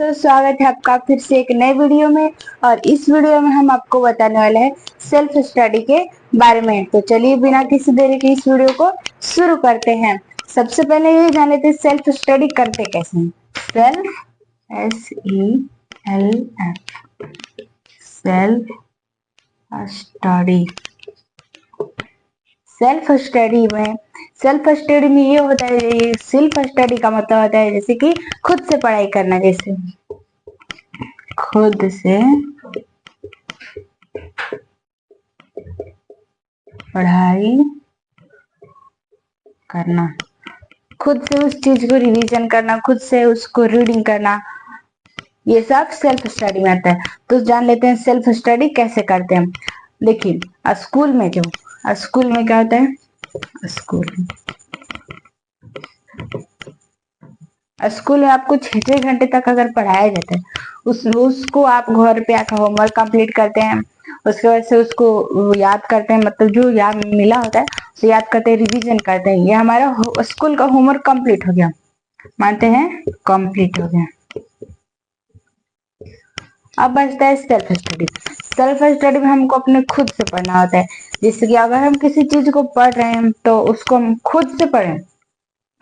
तो स्वागत है आपका फिर से एक नए वीडियो में। और इस वीडियो में हम आपको बताने वाले हैं सेल्फ स्टडी के बारे में। तो चलिए बिना किसी देरी के इस वीडियो को शुरू करते हैं। सबसे पहले ये जान लेते हैं सेल्फ स्टडी करते कैसे हैं। SELF self study. Self study में ये होता है, ये सेल्फ स्टडी का मतलब होता है जैसे कि खुद से पढ़ाई करना। जैसे खुद से पढ़ाई करना, खुद से उस चीज को रिवीजन करना, खुद से उसको रीडिंग करना, ये सब सेल्फ स्टडी में आता है। तो जान लेते हैं सेल्फ स्टडी कैसे करते हैं। देखिए स्कूल में क्या होता है, स्कूल में आपको 6 घंटे तक अगर पढ़ाया जाता है, उसको आप घर पे आकर होमवर्क कंप्लीट करते हैं। उसके बाद से उसको याद करते हैं, मतलब जो याद मिला होता है उसे याद करते हैं, रिवीजन करते हैं। ये हमारा स्कूल का होमवर्क कंप्लीट हो गया, मानते हैं कंप्लीट हो गया। अब बचता है सेल्फ स्टडी। सेल्फ स्टडी में हमको अपने खुद से पढ़ना होता है। जैसे कि अगर हम किसी चीज को पढ़ रहे हैं तो उसको हम खुद से पढ़ें।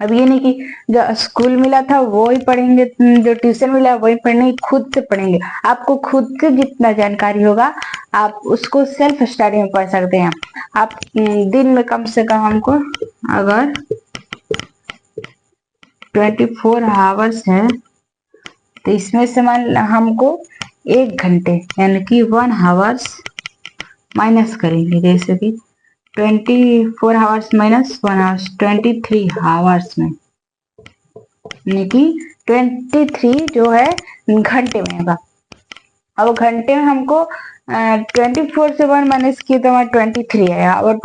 अब ये नहीं कि जो स्कूल मिला था वो ही पढ़ेंगे, जो ट्यूशन मिला वही पढ़ेंगे, खुद से पढ़ेंगे। आपको खुद से जितना जानकारी होगा आप उसको सेल्फ स्टडी में पढ़ सकते हैं। आप दिन में कम से कम हमको अगर 24 आवर्स है तो इसमें से मान हमको 1 घंटे यानी कि 1 आवर्स माइनस करेंगे। जैसे कि 24 आवर्स माइनस 1 आवर्स 23 आवर्स में, यानी कि 23 जो है घंटे में होगा। अब घंटे में हमको 24 से 1 माइनस किए तो हमारा 23 आया। और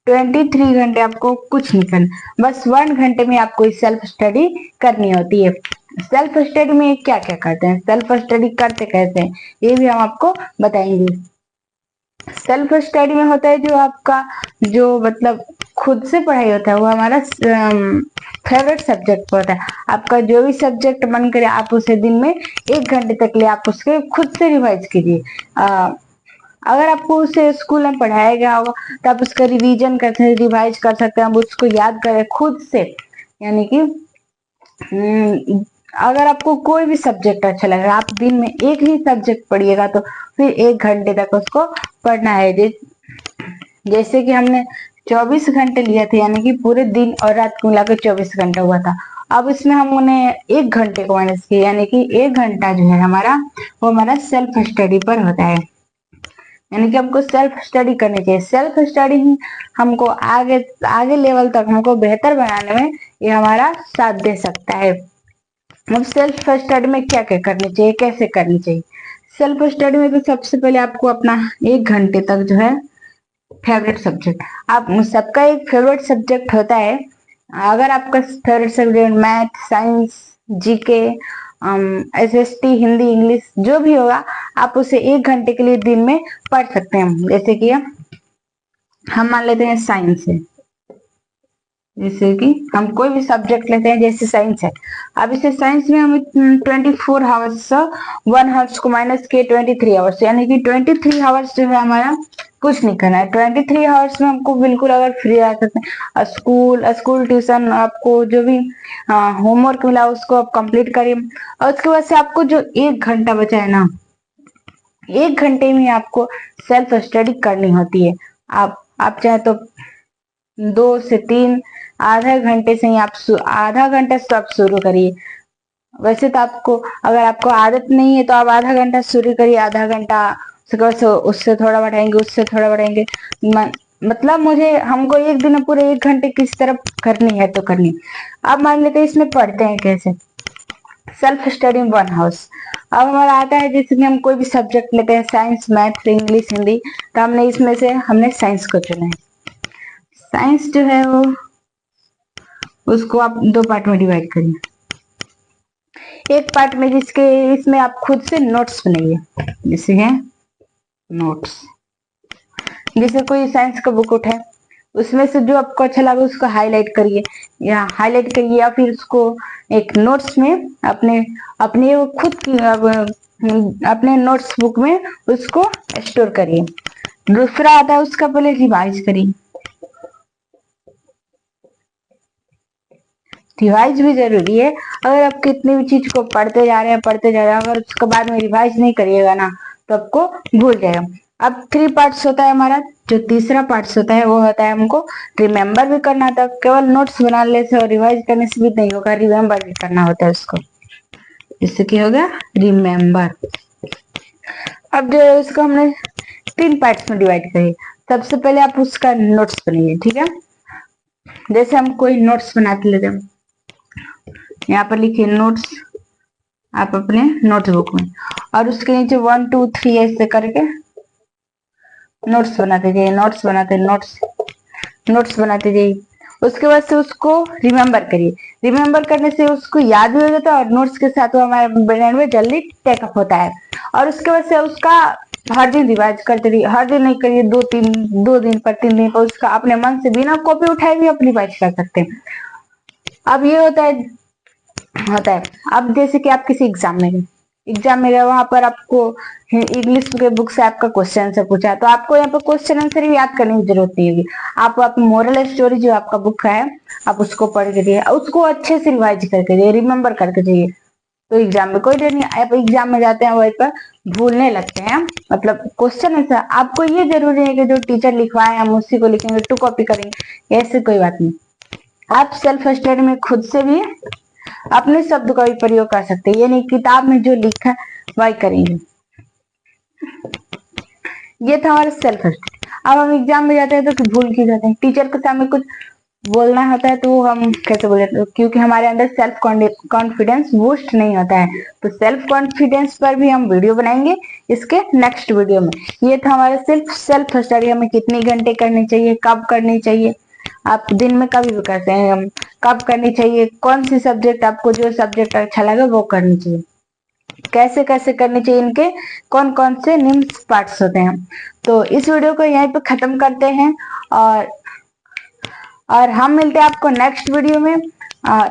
23 घंटे आपको कुछ नहीं करना, बस 1 घंटे में आपको सेल्फ स्टडी करनी होती है। सेल्फ स्टडी में क्या क्या करते हैं, सेल्फ स्टडी करते कैसे हैं, ये भी हम आपको बताएंगे। सेल्फ स्टडी में होता है जो आपका जो मतलब खुद से पढ़ाई होता है वो हमारा फेवरेट सब्जेक्ट होता है। आपका जो भी सब्जेक्ट मन करे आप उसे दिन में 1 घंटे तक ले आप उसके खुद से रिवाइज कीजिए। अगर आपको उसे स्कूल में पढ़ाया गया होगा तो आप उसका रिवीजन कर सकते हैं, रिवाइज कर सकते हैं, आप उसको याद करें खुद से। यानी कि अगर आपको कोई भी सब्जेक्ट अच्छा लग रहा है, आप दिन में एक ही सब्जेक्ट पढ़िएगा तो फिर 1 घंटे तक उसको पढ़ना है। जैसे कि हमने 24 घंटे लिया थे, यानी कि पूरे दिन और रात को मिलाकर 24 घंटा हुआ था। अब इसमें हम उन्हें 1 घंटे को माइनस किया, यानी कि 1 घंटा जो है हमारा वो हमारा सेल्फ स्टडी पर होता है। यानी कि हमको सेल्फ स्टडी करनी चाहिए। सेल्फ स्टडी ही हमको आगे आगे लेवल तक हमको बेहतर बनाने में ये हमारा साथ दे सकता है। अब सेल्फ स्टडी में क्या क्या करनी चाहिए, कैसे करनी चाहिए। सेल्फ स्टडी में तो सबसे पहले आपको अपना 1 घंटे तक जो है फेवरेट सब्जेक्ट, आप सबका एक फेवरेट सब्जेक्ट होता है। अगर आपका favourite subject math, science, GK, SST, Hindi, English जो भी होगा आप उसे 1 घंटे के लिए दिन में पढ़ सकते हैं। जैसे कि हम मान लेते हैं साइंस है, जैसे कि हम कोई भी सब्जेक्ट लेते हैं, जैसे साइंस है। अब इसे साइंस में हम 24 आवर्स 1 आवर्स को माइनस किए 23 आवर्स, यानी कि 23 आवर्स जो है हमारा कुछ नहीं करना है। 23 आवर्स में हमको बिल्कुल अगर फ्री आ सकते हैं, स्कूल ट्यूशन आपको जो भी होमवर्क मिला उसको आप कंप्लीट करिए। और उसके बाद से आपको जो 1 घंटा बचा है ना, 1 घंटे में आपको सेल्फ स्टडी करनी होती है। आप चाहे तो 2 से 3 आधा घंटे से ही आप आधा घंटा से आप शुरू करिए। वैसे तो आपको अगर आपको आदत नहीं है तो आप आधा घंटा शुरू करिए, आधा घंटा उससे थोड़ा बढ़ाएंगे, उससे थोड़ा बढ़ाएंगे। मतलब हमको एक दिन में पूरे 1 घंटे किस तरफ करनी है तो करनी। अब मान लेते हैं इसमें पढ़ते हैं कैसे, सेल्फ स्टडी 1 हाउस। अब हमारा आता है जैसे कि हम कोई भी सब्जेक्ट लेते हैं, साइंस, मैथ, इंग्लिश, हिंदी, तो हमने साइंस को चुना है। साइंस जो है वो उसको आप 2 पार्ट में डिवाइड करिए। एक पार्ट में इसमें आप खुद से नोट्स बनाइए, जैसे है नोट्स। जैसे कोई साइंस का बुक उठाए उसमें से जो आपको अच्छा लगे उसको हाईलाइट करिए, या हाईलाइट करिए, या फिर उसको एक नोट्स में अपने अपने खुद की अपने नोट्स बुक में उसको स्टोर करिए। दूसरा आता है उसका पहले रिवाइज करिए। रिवाइज भी जरूरी है। अगर आप कितनी भी चीज को पढ़ते जा रहे हैं अगर उसके बाद में रिवाइज नहीं करिएगा ना तो आपको भूल जाएगा। अब 3 पार्ट्स होता है हमारा। जो तीसरा पार्ट्स होता है वो होता है हमको रिमेम्बर भी करना था। केवल नोट्स बनाने से और रिवाइज करने से भी नहीं होगा, रिमेम्बर भी करना होता है उसको। इससे क्या हो गया, रिमेम्बर। अब जो है इसको हमने 3 पार्ट्स में डिवाइड करिए। सबसे पहले आप उसका नोट्स बनाइए, ठीक है। जैसे हम कोई नोट्स बनाते लेते हैं, यहाँ पर लिखिए नोट्स आप अपने नोटबुक में, और उसके नीचे 1 2 3 ऐसे करके नोट्स बनाते जाइए, नोट्स बनाते जाइए। उसके बाद से उसको रिमेम्बर करिए। रिमेम्बर करने से उसको याद भी हो जाता है और नोट्स के साथ वो हमारे ब्रेन में जल्दी टेकअप होता है। और उसके बाद से उसका हर दिन रिवाइज करते रहिए। हर दिन नहीं करिए, 2 दिन पर 3 दिन पर उसका अपने मन से बिना कॉपी उठाए भी आप रिवाइज कर सकते हैं। अब ये होता है अब जैसे कि आप किसी एग्जाम में गए, वहां पर आपको इंग्लिश के बुक से आपका क्वेश्चन आंसर पूछा, तो आपको यहाँ पर क्वेश्चन आंसर ही याद करने की जरूरत नहीं होगी। आप मोरल स्टोरी जो आपका बुक का है आप उसको पढ़ के दिए, उसको अच्छे से रिवाइज करके दिए, रिमेम्बर करके दिए, तो एग्जाम में कोई डर नहीं। आप एग्जाम में जाते हैं वहीं पर भूलने लगते हैं, मतलब क्वेश्चन आंसर आपको ये जरूरी है कि जो टीचर लिखवाए हम उसी को लिखेंगे, टू कॉपी करेंगे, ऐसे कोई बात नहीं। आप सेल्फ स्टडी में खुद से भी अपने शब्द का भी प्रयोग कर सकते हैं, यानी किताब में जो लिखा है वही करेंगे। ये था हमारा सेल्फ स्टडी। अब हम एग्जाम में जाते हैं तो भूल क्यों जाते हैं, टीचर के सामने कुछ बोलना होता है तो हम कैसे बोले, क्योंकि हमारे अंदर सेल्फ कॉन्फिडेंस बूस्ट नहीं होता है। तो सेल्फ कॉन्फिडेंस पर भी हम वीडियो बनाएंगे इसके नेक्स्ट वीडियो में। ये था हमारा सेल्फ स्टडी, हमें कितनी घंटे करनी चाहिए, कब करनी चाहिए, आप दिन में कभी भी करते हैं, हम कब करनी चाहिए, कौन सी सब्जेक्ट आपको जो सब्जेक्ट अच्छा लगे वो करनी चाहिए, कैसे कैसे करनी चाहिए, इनके कौन कौन से निम्न पार्ट्स होते हैं। तो इस वीडियो को यहीं पे खत्म करते हैं, और हम मिलते हैं आपको नेक्स्ट वीडियो में।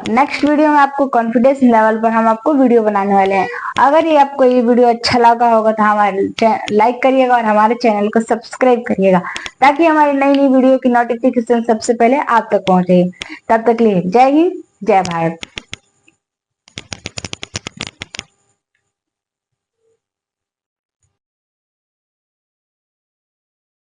नेक्स्ट वीडियो में आपको कॉन्फिडेंस लेवल पर हम आपको वीडियो बनाने वाले हैं। अगर ये आपको ये वीडियो अच्छा लगा होगा तो हमारे लाइक करिएगा और हमारे चैनल को सब्सक्राइब करिएगा, ताकि हमारी नई नई वीडियो की नोटिफिकेशन सबसे पहले आप तक पहुंचे। तब तक लिए जय हिंद, जय भारत।